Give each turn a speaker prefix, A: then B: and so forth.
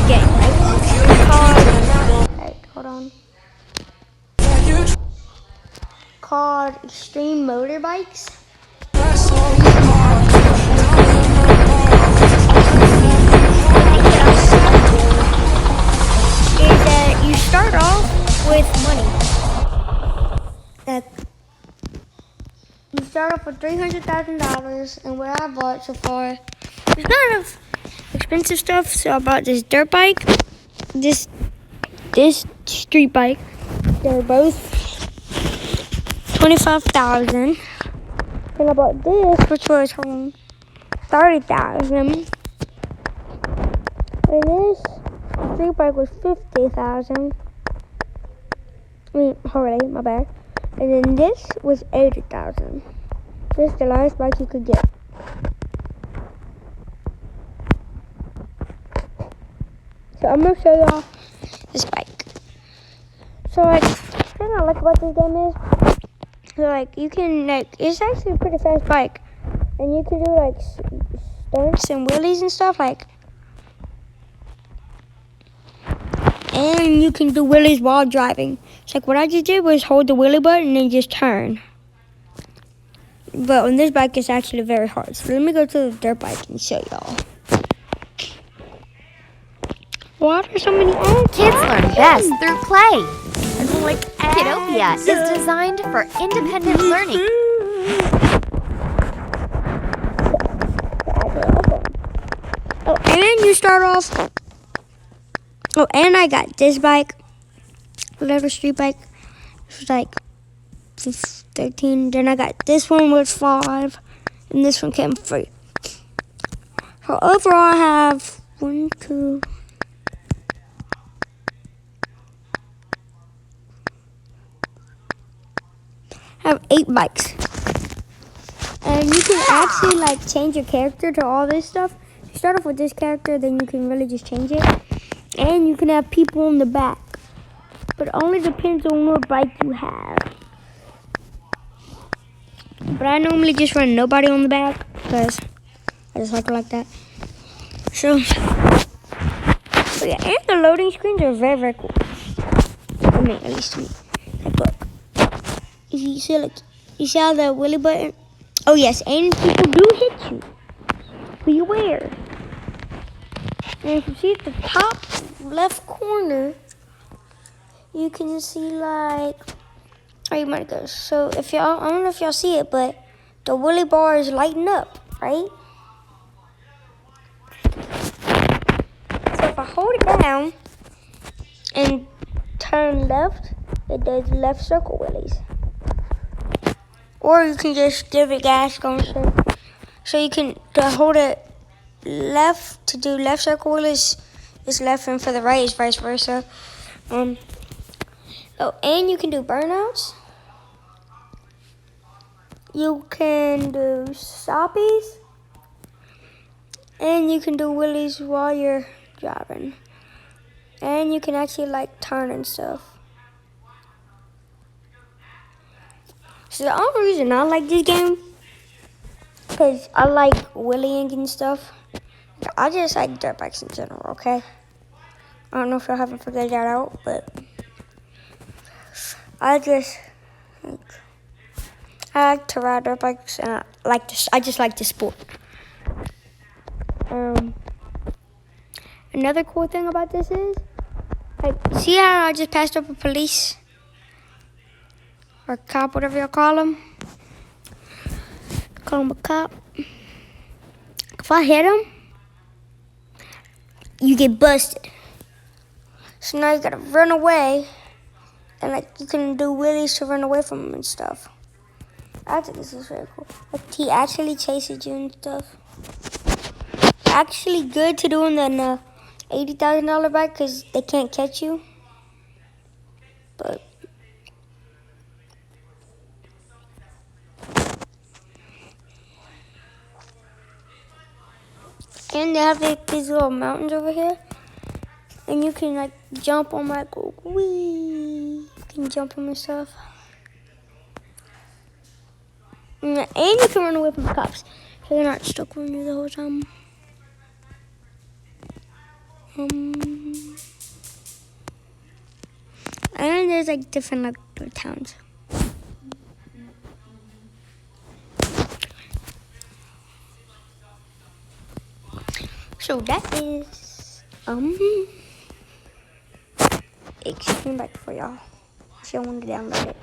A: game, right? It's called, hey, hold on. Called Xtreme Motorbikes. Is that you start off with money. You start off with $300,000, and what I bought so far is kind of expensive stuff. So I bought this dirt bike, this street bike. They're both $25,000. And I bought this, which was from $30,000. And this street bike was $50,000. Holiday, my bad. And then this was $80,000. This is the last bike you could get. So I'm gonna show y'all this bike. So like, the thing I like about this game is, so like you can it's actually a pretty fast bike, and you can do like stunts and wheelies and stuff like. And you can do wheelies while driving. It's like what I just did was hold the wheelie button and then just turn. But on this bike, it's actually very hard. So let me go to the dirt bike and show y'all. Why are there so many
B: Kids learn best through play. Kidopia is designed for independent learning.
A: Oh, and you start off. Oh, and I got this bike, little street bike. It was like 13. Then I got this one with 5, and this one came free. So overall, I have 1, 2. I have 8 bikes, and you can actually like change your character to all this stuff. You start off with this character, then you can really just change it. And you can have people in the back. But it only depends on what bike you have. But I normally just run nobody on the back because I just like it like that. So yeah, and the loading screens are very, very cool. I mean, at least to me. Like, look. If you see how the wheelie button? Oh yes, and people do hit you. Beware. And if you see at the top left corner, you can see like, oh, you might go. So if y'all, I don't know if y'all see it, but the wheelie bar is lighting up, right? So if I hold it down and turn left, it does left circle wheelies. Or you can just give it gas going straight. So you can hold it left to do left circle wheelies is left, and for the right is vice versa. Oh, and you can do burnouts. You can do stoppies. And you can do wheelies while you're driving. And you can actually like turn and stuff. So the only reason I like this game, because I like wheeling and stuff. I just like dirt bikes in general, okay? I don't know if y'all haven't figured that out, but I like to ride dirt bikes, and I just like the sport. Another cool thing about this is, like, see how I just passed up a police or cop, whatever y'all call him. Call him a cop. If I hit him, you get busted. So now you gotta run away, and like you can do wheelies to run away from him and stuff. I think this is very cool. Like he actually chases you and stuff. Actually good to do in the $80,000 bike because they can't catch you. But and they have like these little mountains over here. And you can like jump on like wee. You can jump them and stuff. And you can run away from the cops. So you're not stuck on you the whole time. And there's like different other towns. So that is Xtreme bike for y'all. If y'all want to download it.